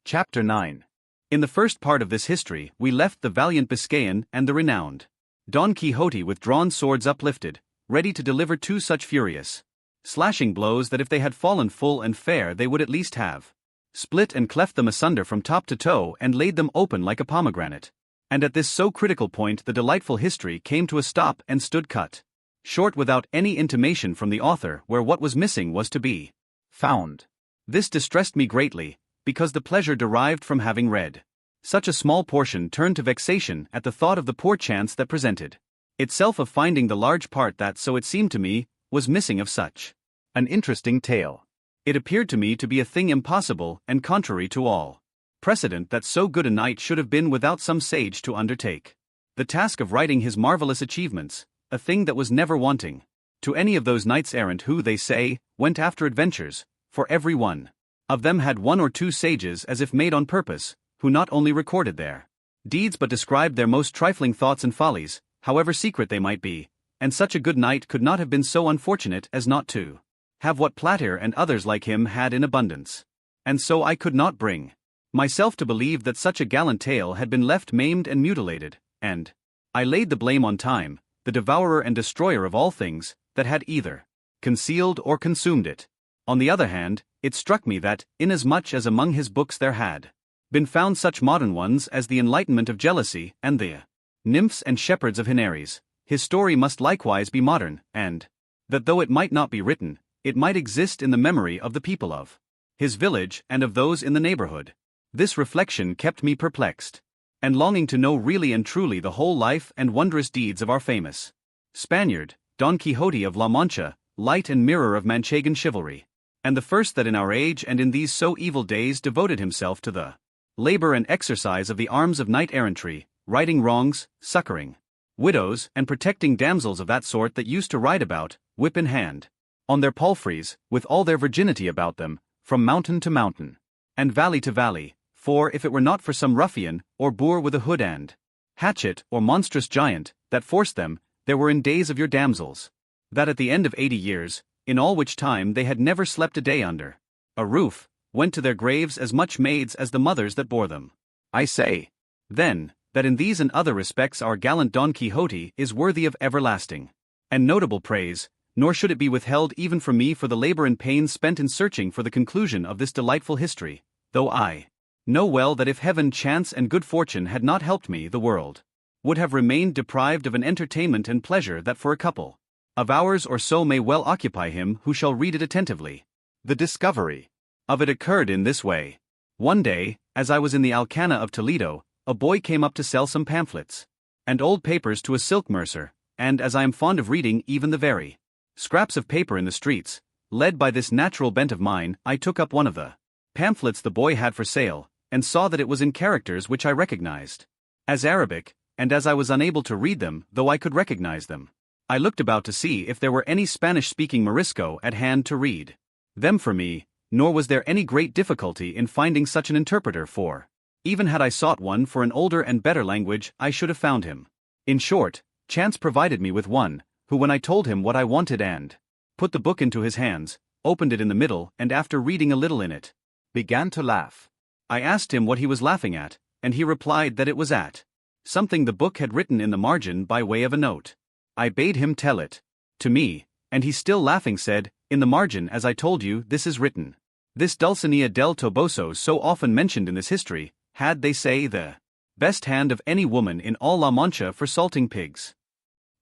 Chapter 9. In the first part of this history, we left the valiant Biscayan and the renowned Don Quixote with drawn swords uplifted, ready to deliver two such furious, slashing blows that if they had fallen full and fair they would at least have split and cleft them asunder from top to toe and laid them open like a pomegranate. And at this so critical point the delightful history came to a stop and stood cut short without any intimation from the author where what was missing was to be found. This distressed me greatly, because the pleasure derived from having read such a small portion turned to vexation at the thought of the poor chance that presented itself of finding the large part that, so it seemed to me, was missing of such an interesting tale. It appeared to me to be a thing impossible and contrary to all precedent that so good a knight should have been without some sage to undertake the task of writing his marvelous achievements, a thing that was never wanting to any of those knights-errant who, they say, went after adventures, for every one of them had one or two sages as if made on purpose, who not only recorded their deeds but described their most trifling thoughts and follies, however secret they might be, and such a good knight could not have been so unfortunate as not to have what Plater and others like him had in abundance. And so I could not bring myself to believe that such a gallant tale had been left maimed and mutilated, and I laid the blame on time, the devourer and destroyer of all things, that had either concealed or consumed it. On the other hand, it struck me that, inasmuch as among his books there had been found such modern ones as the Enlightenment of Jealousy and the Nymphs and Shepherds of Henares, his story must likewise be modern, and that though it might not be written, it might exist in the memory of the people of his village and of those in the neighborhood. This reflection kept me perplexed, and longing to know really and truly the whole life and wondrous deeds of our famous Spaniard, Don Quixote of La Mancha, light and mirror of Manchegan chivalry, and the first that in our age and in these so evil days devoted himself to the labor and exercise of the arms of knight-errantry, righting wrongs, succoring widows, and protecting damsels of that sort that used to ride about, whip in hand, on their palfreys, with all their virginity about them, from mountain to mountain, and valley to valley, for if it were not for some ruffian, or boor with a hood and hatchet, or monstrous giant, that forced them, there were in days of your damsels, that at the end of 80 years, in all which time they had never slept a day under a roof, went to their graves as much maids as the mothers that bore them. I say, then, that in these and other respects our gallant Don Quixote is worthy of everlasting and notable praise, nor should it be withheld even from me for the labor and pains spent in searching for the conclusion of this delightful history, though I know well that if heaven, chance and good fortune had not helped me, the world would have remained deprived of an entertainment and pleasure that for a couple of hours or so may well occupy him who shall read it attentively. The discovery of it occurred in this way. One day, as I was in the Alcana of Toledo, a boy came up to sell some pamphlets and old papers to a silk mercer, and as I am fond of reading even the very scraps of paper in the streets, led by this natural bent of mine, I took up one of the pamphlets the boy had for sale, and saw that it was in characters which I recognized as Arabic, and as I was unable to read them, though I could recognize them, I looked about to see if there were any Spanish-speaking Morisco at hand to read them for me, nor was there any great difficulty in finding such an interpreter, for even had I sought one for an older and better language, I should have found him. In short, chance provided me with one, who, when I told him what I wanted and put the book into his hands, opened it in the middle, and after reading a little in it, began to laugh. I asked him what he was laughing at, and he replied that it was at something the book had written in the margin by way of a note. I bade him tell it to me, and he still laughing said, in the margin, as I told you, this is written. This Dulcinea del Toboso, so often mentioned in this history, had, they say, the best hand of any woman in all La Mancha for salting pigs.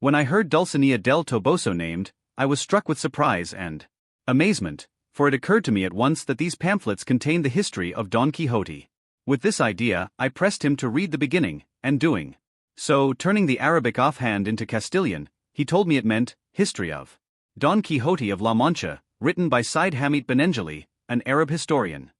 When I heard Dulcinea del Toboso named, I was struck with surprise and amazement, for it occurred to me at once that these pamphlets contained the history of Don Quixote. With this idea, I pressed him to read the beginning, and doing so, turning the Arabic offhand into Castilian, he told me it meant, History of Don Quixote of La Mancha, written by Said Hamid Benengeli, an Arab historian.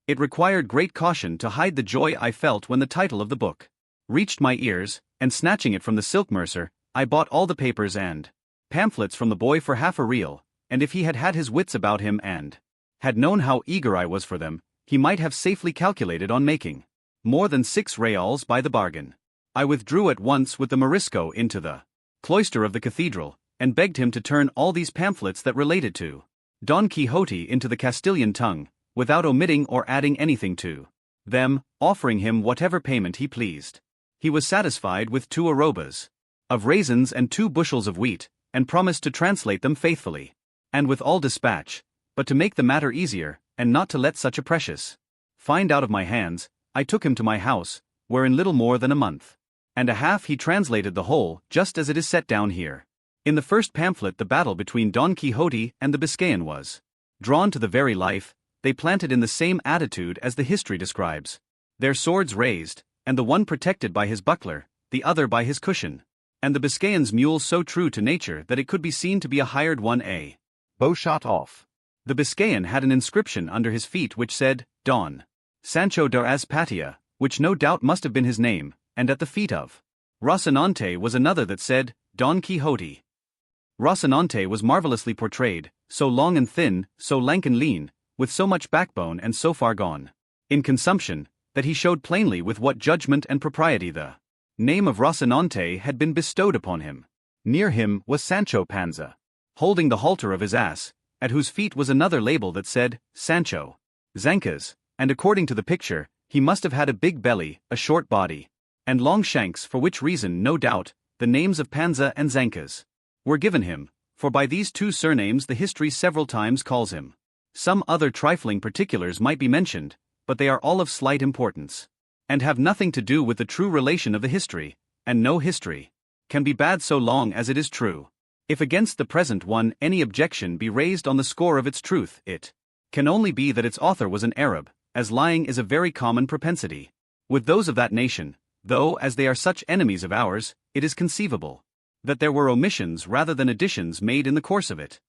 It required great caution to hide the joy I felt when the title of the book reached my ears, and snatching it from the silk mercer, I bought all the papers and pamphlets from the boy for half a real, and if he had had his wits about him and had known how eager I was for them, he might have safely calculated on making more than 6 reals by the bargain. I withdrew at once with the Morisco into the cloister of the cathedral, and begged him to turn all these pamphlets that related to Don Quixote into the Castilian tongue, without omitting or adding anything to them, offering him whatever payment he pleased. He was satisfied with 2 arrobas of raisins and 2 bushels of wheat, and promised to translate them faithfully, and with all dispatch, but to make the matter easier, and not to let such a precious find out of my hands, I took him to my house, where in little more than a month and a half he translated the whole, just as it is set down here. In the first pamphlet the battle between Don Quixote and the Biscayan was drawn to the very life, they planted in the same attitude as the history describes, their swords raised, and the one protected by his buckler, the other by his cushion, and the Biscayan's mule so true to nature that it could be seen to be a hired one, a bow shot off. The Biscayan had an inscription under his feet which said, Don Sancho de Azpatia, which no doubt must have been his name, and at the feet of Rocinante was another that said, Don Quixote. Rocinante was marvelously portrayed, so long and thin, so lank and lean, with so much backbone and so far gone in consumption, that he showed plainly with what judgment and propriety the name of Rocinante had been bestowed upon him. Near him was Sancho Panza, holding the halter of his ass, at whose feet was another label that said, Sancho Zancas, and according to the picture, he must have had a big belly, a short body, and long shanks, for which reason, no doubt, the names of Panza and Zancas were given him, for by these 2 surnames the history several times calls him. Some other trifling particulars might be mentioned, but they are all of slight importance, and have nothing to do with the true relation of the history, and no history can be bad so long as it is true. If against the present one any objection be raised on the score of its truth, it can only be that its author was an Arab, as lying is a very common propensity with those of that nation, though as they are such enemies of ours, it is conceivable that there were omissions rather than additions made in the course of it.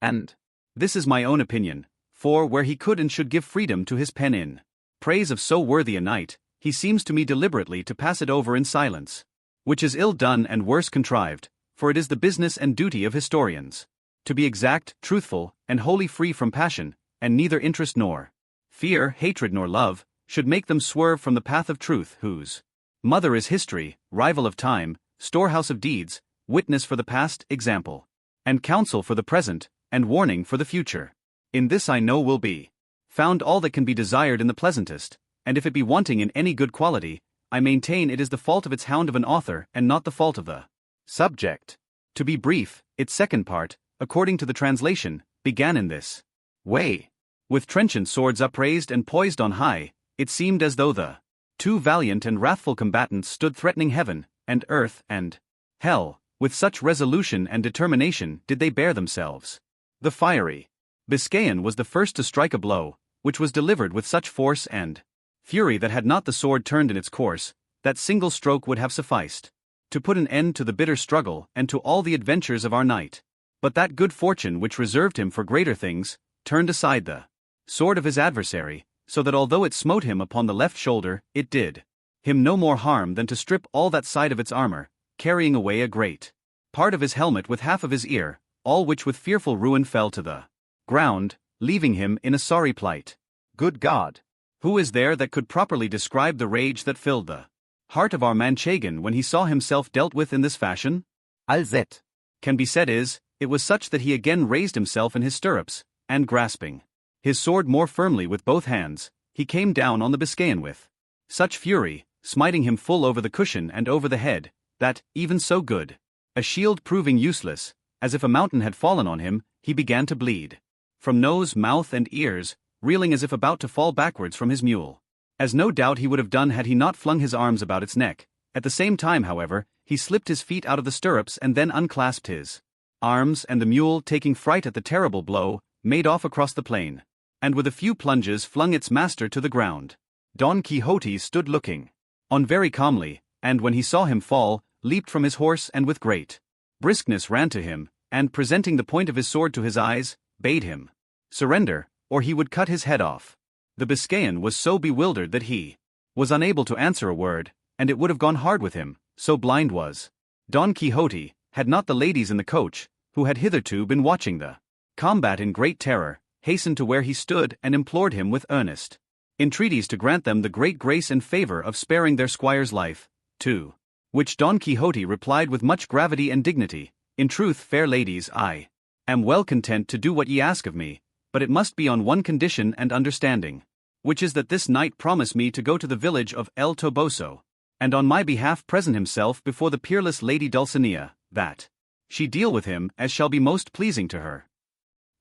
And this is my own opinion, for where he could and should give freedom to his pen in praise of so worthy a knight, he seems to me deliberately to pass it over in silence, which is ill done and worse contrived, for it is the business and duty of historians to be exact, truthful, and wholly free from passion, and neither interest nor fear, hatred nor love, should make them swerve from the path of truth, whose mother is history, rival of time, storehouse of deeds, witness for the past, example, and counsel for the present, and warning for the future. In this I know will be found all that can be desired in the pleasantest, and if it be wanting in any good quality, I maintain it is the fault of its hound of an author and not the fault of the subject. To be brief, its second part, according to the translation, began in this way. With trenchant swords upraised and poised on high, it seemed as though the 2 valiant and wrathful combatants stood threatening heaven, and earth, and hell, with such resolution and determination did they bear themselves. The fiery Biscayan was the first to strike a blow, which was delivered with such force and fury that had not the sword turned in its course, that single stroke would have sufficed to put an end to the bitter struggle and to all the adventures of our knight. But that good fortune which reserved him for greater things, turned aside the sword of his adversary, so that although it smote him upon the left shoulder, it did him no more harm than to strip all that side of its armor, carrying away a great part of his helmet with half of his ear, all which with fearful ruin fell to the ground, leaving him in a sorry plight. Good God! Who is there that could properly describe the rage that filled the heart of our Manchegan when he saw himself dealt with in this fashion? All that can be said is, it was such that he again raised himself in his stirrups, and grasping his sword more firmly with both hands, he came down on the Biscayan with such fury, smiting him full over the cushion and over the head, that, even so good a shield proving useless, as if a mountain had fallen on him, he began to bleed from nose, mouth, and ears, reeling as if about to fall backwards from his mule, as no doubt he would have done had he not flung his arms about its neck. At the same time, however, he slipped his feet out of the stirrups and then unclasped his arms, and the mule, taking fright at the terrible blow, made off across the plain, and with a few plunges flung its master to the ground. Don Quixote stood looking on very calmly, and when he saw him fall, leaped from his horse and with great briskness ran to him, and presenting the point of his sword to his eyes, bade him surrender, or he would cut his head off. The Biscayan was so bewildered that he was unable to answer a word, and it would have gone hard with him, so blind was Don Quixote, had not the ladies in the coach, who had hitherto been watching the combat in great terror, hastened to where he stood and implored him with earnest entreaties to grant them the great grace and favor of sparing their squire's life, to which Don Quixote replied with much gravity and dignity, In truth, fair ladies, I am well content to do what ye ask of me, but it must be on one condition and understanding. which is that this knight promise me to go to the village of El Toboso, and on my behalf present himself before the peerless lady Dulcinea, that she deal with him as shall be most pleasing to her.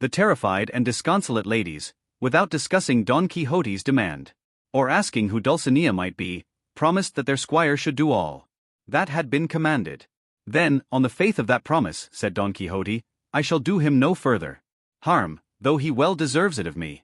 The terrified and disconsolate ladies, without discussing Don Quixote's demand, or asking who Dulcinea might be, promised that their squire should do all that had been commanded. Then, on the faith of that promise, said Don Quixote, I shall do him no further harm, though he well deserves it of me.